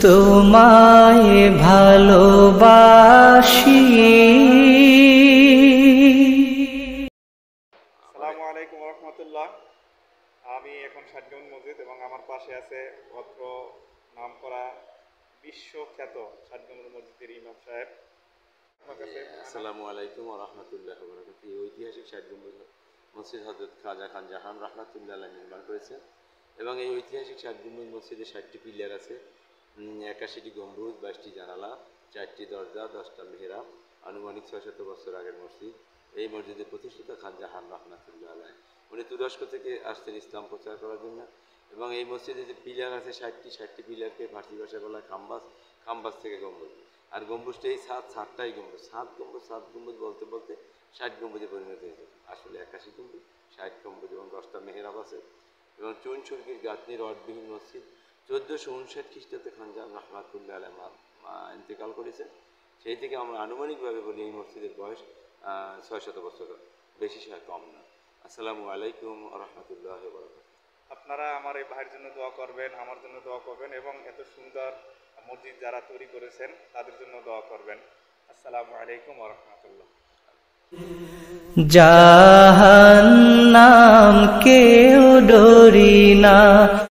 তোমায় ভালোবাসি। আসসালামু আলাইকুম রহমতুল্লাহ। আমি এখন ষাটগম্বুজ মসজিদ এবং আমার পাশে আছে ভদ্র নামকরা বিশ্বখ্যাত ষাটগম্বুজ মসজিদের ইমাম সাহেব। আসসালামু আলাইকুম রহমতুল্লাহ বরকাতুহু। এই ঐতিহাসিক ষাটগম্বুজ মসজিদ হযরত খাজা খান জাহান রাহমাতুল্লাহ আলাইহি নির্মাণ করেছেন এবং এই ঐতিহাসিক ষাটগম্বুজ মসজিদে 60টি পিলার আছে, 81টি গম্বুজ, 22টি জানালা, 4টি দরজা, 10টা মেহরাব। আনুমানিক 600 বছর আগের মসজিদ। এই মসজিদের প্রতিষ্ঠাতা খান জাহান রাহমাতুল্লাহ আলাইহি। উনি তুরস্ক থেকে আসছেন ইসলাম প্রচার করার জন্য এবং এই মসজিদে যে পিলার আছে 60টি পিলারকে ফার্সি ভাষায় বলা হয় খাম্বাস, খাম্বাস থেকে গম্বুজ। আর গম্বুজটা এই সাতটাই গম্বুজ, সাত গম্বুজ বলতে বলতে 60 গম্বুজে পরিণত হয়েছে। আসলে 81 গম্বুজ, 60 গম্বুজ এবং 10টা মেহরাব আছে এবং চুন সুরকির গাঁথনির রডবিহীন মসজিদ। 1459 খ্রিস্টাব্দে খান জাহান রাহমাতুল্লাহ আলাইহি ইন্তেকাল করেছেন। সেই থেকে আমরা আনুমানিকভাবে বলি এই মসজিদের বয়স 600 বছর, বেশি কম না। আসসালামু আলাইকুম রহমতুল্লাহ বরকাতুহু। আপনারা আমার এই ভাইয়ের জন্য দোয়া করবেন, আমার জন্য দোয়া করবেন এবং এত সুন্দর মসজিদ যারা তৈরি করেছেন তাদের জন্য দোয়া করবেন। আসসালামু আলাইকুম রহমতুল্লাহ। জাহান্নাম কেউ ডরি না।